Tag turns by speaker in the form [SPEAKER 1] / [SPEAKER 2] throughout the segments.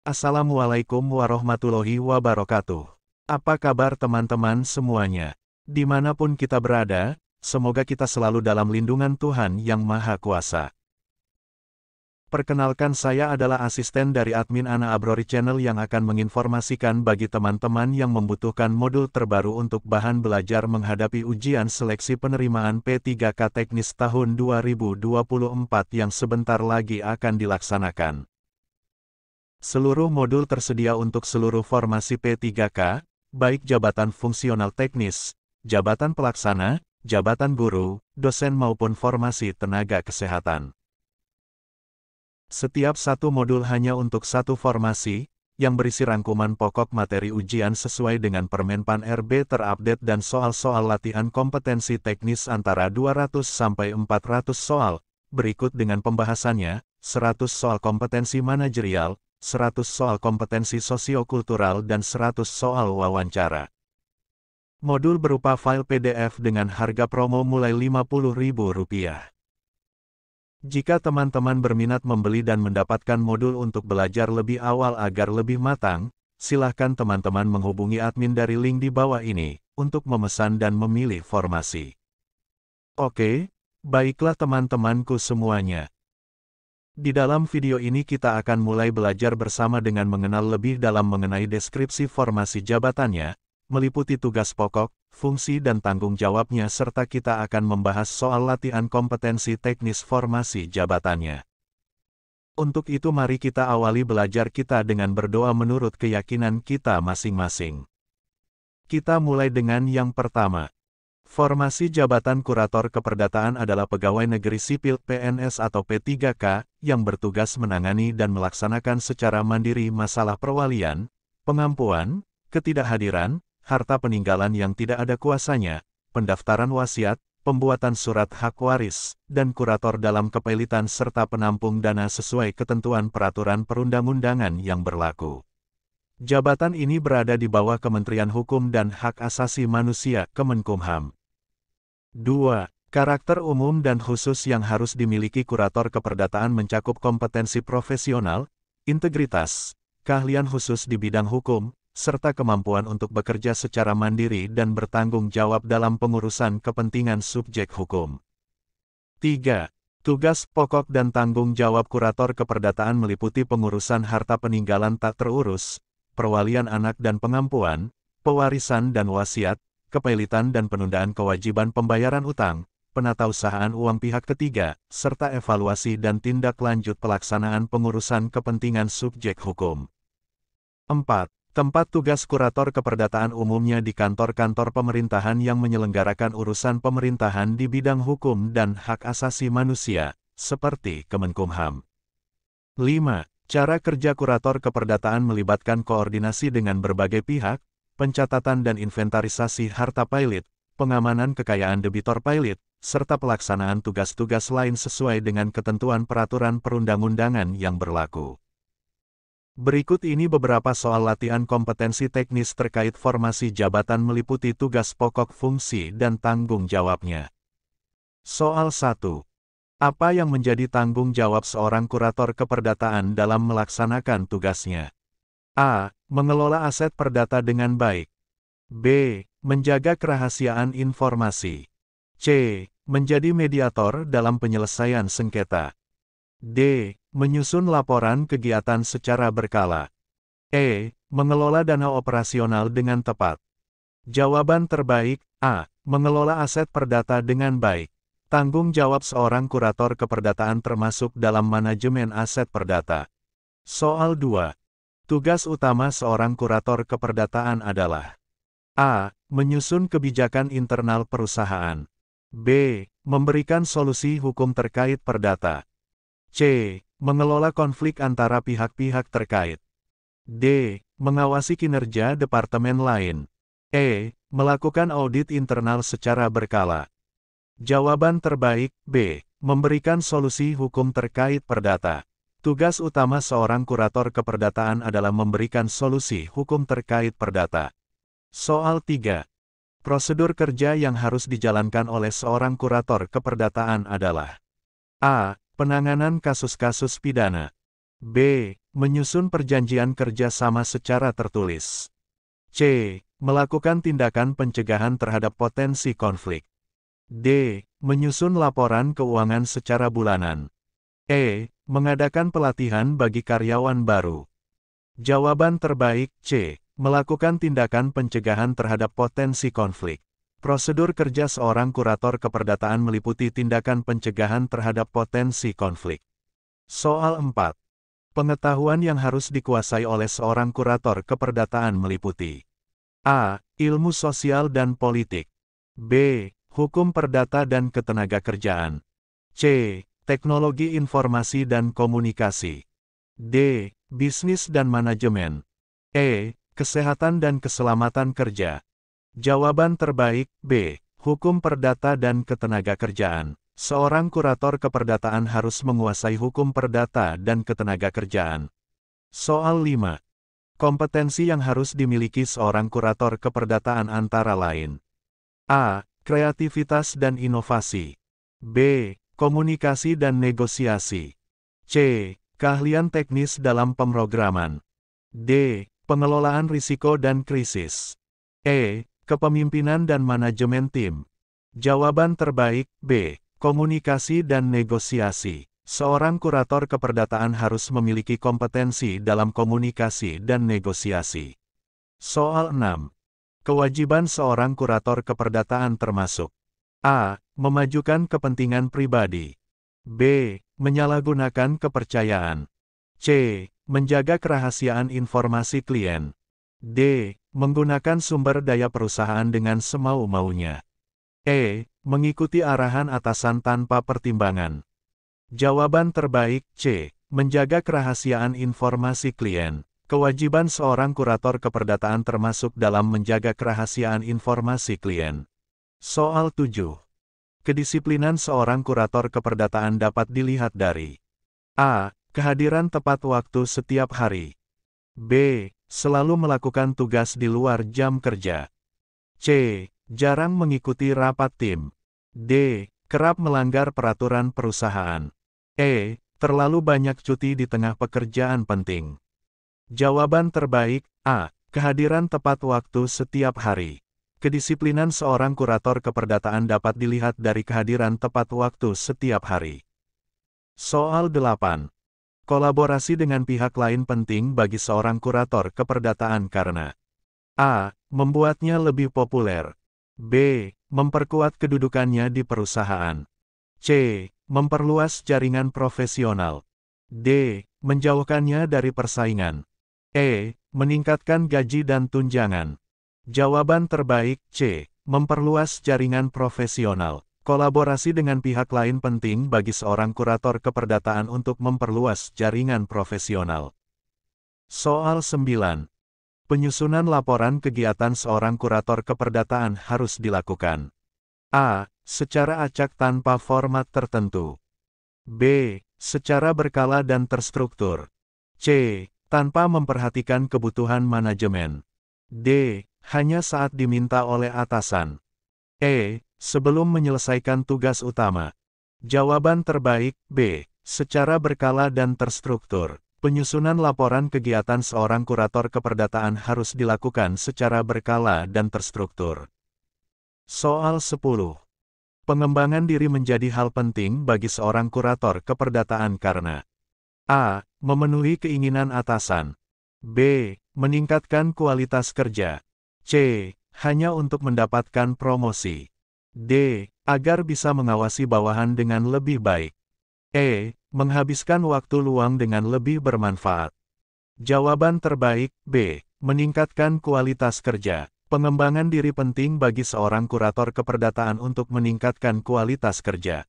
[SPEAKER 1] Assalamualaikum warahmatullahi wabarakatuh. Apa kabar teman-teman semuanya? Dimanapun kita berada, semoga kita selalu dalam lindungan Tuhan Yang Maha Kuasa. Perkenalkan, saya adalah asisten dari admin Ana Abrori Channel yang akan menginformasikan bagi teman-teman yang membutuhkan modul terbaru untuk bahan belajar menghadapi ujian seleksi penerimaan P3K Teknis tahun 2024 yang sebentar lagi akan dilaksanakan. Seluruh modul tersedia untuk seluruh formasi P3K, baik jabatan fungsional teknis, jabatan pelaksana, jabatan guru, dosen maupun formasi tenaga kesehatan. Setiap satu modul hanya untuk satu formasi, yang berisi rangkuman pokok materi ujian sesuai dengan Permenpan RB terupdate dan soal-soal latihan kompetensi teknis antara 200 sampai 400 soal, berikut dengan pembahasannya, 100 soal kompetensi manajerial, 100 soal kompetensi sosiokultural dan 100 soal wawancara. Modul berupa file PDF dengan harga promo mulai Rp50.000. Jika teman-teman berminat membeli dan mendapatkan modul untuk belajar lebih awal agar lebih matang, silahkan teman-teman menghubungi admin dari link di bawah ini, untuk memesan dan memilih formasi. Oke, baiklah teman-temanku semuanya. Di dalam video ini kita akan mulai belajar bersama dengan mengenal lebih dalam mengenai deskripsi formasi jabatannya, meliputi tugas pokok, fungsi dan tanggung jawabnya serta kita akan membahas soal latihan kompetensi teknis formasi jabatannya. Untuk itu mari kita awali belajar kita dengan berdoa menurut keyakinan kita masing-masing. Kita mulai dengan yang pertama. Formasi jabatan kurator keperdataan adalah pegawai negeri sipil PNS atau P3K, yang bertugas menangani dan melaksanakan secara mandiri masalah perwalian, pengampuan, ketidakhadiran, harta peninggalan yang tidak ada kuasanya, pendaftaran wasiat, pembuatan surat hak waris, dan kurator dalam kepelitan serta penampung dana sesuai ketentuan peraturan perundang-undangan yang berlaku. Jabatan ini berada di bawah Kementerian Hukum dan Hak Asasi Manusia Kemenkumham. 2. Karakter umum dan khusus yang harus dimiliki kurator keperdataan mencakup kompetensi profesional, integritas, keahlian khusus di bidang hukum, serta kemampuan untuk bekerja secara mandiri dan bertanggung jawab dalam pengurusan kepentingan subjek hukum. 3. Tugas pokok dan tanggung jawab kurator keperdataan meliputi pengurusan harta peninggalan tak terurus, perwalian anak dan pengampuan, pewarisan dan wasiat, kepelitan dan penundaan kewajiban pembayaran utang, penatausahaan uang pihak ketiga, serta evaluasi dan tindak lanjut pelaksanaan pengurusan kepentingan subjek hukum. 4. Tempat tugas kurator keperdataan umumnya di kantor-kantor pemerintahan yang menyelenggarakan urusan pemerintahan di bidang hukum dan hak asasi manusia, seperti Kemenkumham. 5. Cara kerja kurator keperdataan melibatkan koordinasi dengan berbagai pihak, pencatatan dan inventarisasi harta pailit, pengamanan kekayaan debitor pailit, serta pelaksanaan tugas-tugas lain sesuai dengan ketentuan peraturan perundang-undangan yang berlaku. Berikut ini beberapa soal latihan kompetensi teknis terkait formasi jabatan meliputi tugas pokok, fungsi dan tanggung jawabnya. Soal 1. Apa yang menjadi tanggung jawab seorang kurator keperdataan dalam melaksanakan tugasnya? A. Mengelola aset perdata dengan baik. B. Menjaga kerahasiaan informasi. C. Menjadi mediator dalam penyelesaian sengketa. D. Menyusun laporan kegiatan secara berkala. E. Mengelola dana operasional dengan tepat. Jawaban terbaik, A. Mengelola aset perdata dengan baik. Tanggung jawab seorang kurator keperdataan termasuk dalam manajemen aset perdata. Soal 2. Tugas utama seorang kurator keperdataan adalah A. Menyusun kebijakan internal perusahaan. B. Memberikan solusi hukum terkait perdata. C. Mengelola konflik antara pihak-pihak terkait. D. Mengawasi kinerja departemen lain. E. Melakukan audit internal secara berkala. Jawaban terbaik, B. Memberikan solusi hukum terkait perdata. Tugas utama seorang kurator keperdataan adalah memberikan solusi hukum terkait perdata. Soal 3. Prosedur kerja yang harus dijalankan oleh seorang kurator keperdataan adalah A. Penanganan kasus-kasus pidana. B. Menyusun perjanjian kerja sama secara tertulis. C. Melakukan tindakan pencegahan terhadap potensi konflik. D. Menyusun laporan keuangan secara bulanan. E. Mengadakan pelatihan bagi karyawan baru. Jawaban terbaik C. Melakukan tindakan pencegahan terhadap potensi konflik. Prosedur kerja seorang kurator keperdataan meliputi tindakan pencegahan terhadap potensi konflik. Soal 4. Pengetahuan yang harus dikuasai oleh seorang kurator keperdataan meliputi A. Ilmu sosial dan politik. B. Hukum perdata dan ketenagakerjaan. C. Teknologi informasi dan komunikasi. D. Bisnis dan manajemen. E. Kesehatan dan keselamatan kerja. Jawaban terbaik B. Hukum perdata dan ketenagakerjaan. Seorang kurator keperdataan harus menguasai hukum perdata dan ketenagakerjaan. Soal 5. Kompetensi yang harus dimiliki seorang kurator keperdataan antara lain. A. Kreativitas dan inovasi. B. Komunikasi dan negosiasi. C. Keahlian teknis dalam pemrograman. D. Pengelolaan risiko dan krisis. E. Kepemimpinan dan manajemen tim. Jawaban terbaik B. Komunikasi dan negosiasi. Seorang kurator keperdataan harus memiliki kompetensi dalam komunikasi dan negosiasi. Soal 6. Kewajiban seorang kurator keperdataan termasuk A. Memajukan kepentingan pribadi. B. Menyalahgunakan kepercayaan. C. Menjaga kerahasiaan informasi klien. D. Menggunakan sumber daya perusahaan dengan semau-maunya. E. Mengikuti arahan atasan tanpa pertimbangan. Jawaban terbaik C. Menjaga kerahasiaan informasi klien. Kewajiban seorang kurator keperdataan termasuk dalam menjaga kerahasiaan informasi klien. Soal 7. Kedisiplinan seorang kurator keperdataan dapat dilihat dari A. Kehadiran tepat waktu setiap hari. B. Selalu melakukan tugas di luar jam kerja. C. Jarang mengikuti rapat tim. D. Kerap melanggar peraturan perusahaan. E. Terlalu banyak cuti di tengah pekerjaan penting. Jawaban terbaik A. Kehadiran tepat waktu setiap hari. Kedisiplinan seorang kurator keperdataan dapat dilihat dari kehadiran tepat waktu setiap hari. Soal 8. Kolaborasi dengan pihak lain penting bagi seorang kurator keperdataan karena A. Membuatnya lebih populer. B. Memperkuat kedudukannya di perusahaan. C. Memperluas jaringan profesional. D. Menjauhkannya dari persaingan. E. Meningkatkan gaji dan tunjangan. Jawaban terbaik C. Memperluas jaringan profesional. Kolaborasi dengan pihak lain penting bagi seorang kurator keperdataan untuk memperluas jaringan profesional. Soal 9. Penyusunan laporan kegiatan seorang kurator keperdataan harus dilakukan. A. Secara acak tanpa format tertentu. B. Secara berkala dan terstruktur. C. Tanpa memperhatikan kebutuhan manajemen. D. Hanya saat diminta oleh atasan. E. Sebelum menyelesaikan tugas utama. Jawaban terbaik B. Secara berkala dan terstruktur. Penyusunan laporan kegiatan seorang kurator keperdataan harus dilakukan secara berkala dan terstruktur. Soal 10. Pengembangan diri menjadi hal penting bagi seorang kurator keperdataan karena A. Memenuhi keinginan atasan. B. Meningkatkan kualitas kerja. C. Hanya untuk mendapatkan promosi. D. Agar bisa mengawasi bawahan dengan lebih baik. E. Menghabiskan waktu luang dengan lebih bermanfaat. Jawaban terbaik B. Meningkatkan kualitas kerja. Pengembangan diri penting bagi seorang kurator keperdataan untuk meningkatkan kualitas kerja.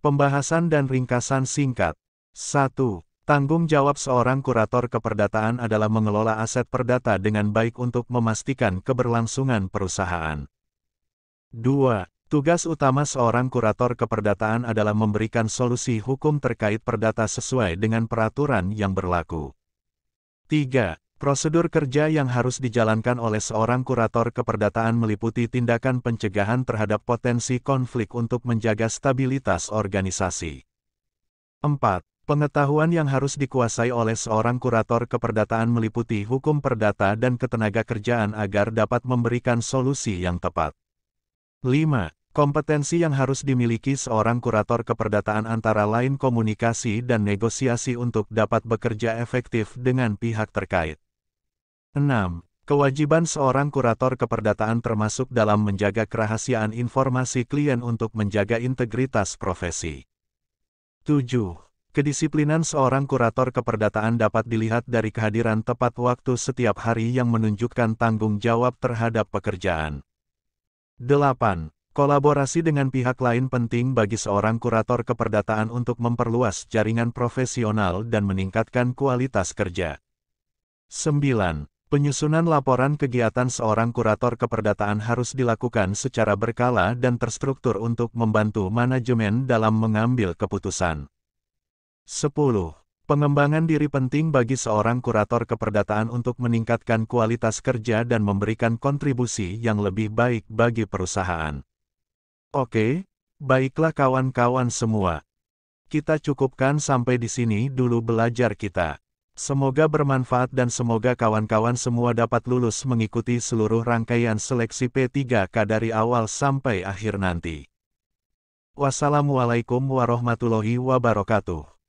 [SPEAKER 1] Pembahasan dan ringkasan singkat. 1. Tanggung jawab seorang kurator keperdataan adalah mengelola aset perdata dengan baik untuk memastikan keberlangsungan perusahaan. 2. Tugas utama seorang kurator keperdataan adalah memberikan solusi hukum terkait perdata sesuai dengan peraturan yang berlaku. 3. Prosedur kerja yang harus dijalankan oleh seorang kurator keperdataan meliputi tindakan pencegahan terhadap potensi konflik untuk menjaga stabilitas organisasi. 4. Pengetahuan yang harus dikuasai oleh seorang kurator keperdataan meliputi hukum perdata dan ketenagakerjaan agar dapat memberikan solusi yang tepat. 5. Kompetensi yang harus dimiliki seorang kurator keperdataan antara lain komunikasi dan negosiasi untuk dapat bekerja efektif dengan pihak terkait. 6. Kewajiban seorang kurator keperdataan termasuk dalam menjaga kerahasiaan informasi klien untuk menjaga integritas profesi. 7. Kedisiplinan seorang kurator keperdataan dapat dilihat dari kehadiran tepat waktu setiap hari yang menunjukkan tanggung jawab terhadap pekerjaan. 8. Kolaborasi dengan pihak lain penting bagi seorang kurator keperdataan untuk memperluas jaringan profesional dan meningkatkan kualitas kerja. 9. Penyusunan laporan kegiatan seorang kurator keperdataan harus dilakukan secara berkala dan terstruktur untuk membantu manajemen dalam mengambil keputusan. 10. Pengembangan diri penting bagi seorang kurator keperdataan untuk meningkatkan kualitas kerja dan memberikan kontribusi yang lebih baik bagi perusahaan. Oke, baiklah kawan-kawan semua. Kita cukupkan sampai di sini dulu belajar kita. Semoga bermanfaat dan semoga kawan-kawan semua dapat lulus mengikuti seluruh rangkaian seleksi P3K dari awal sampai akhir nanti. Wassalamualaikum warahmatullahi wabarakatuh.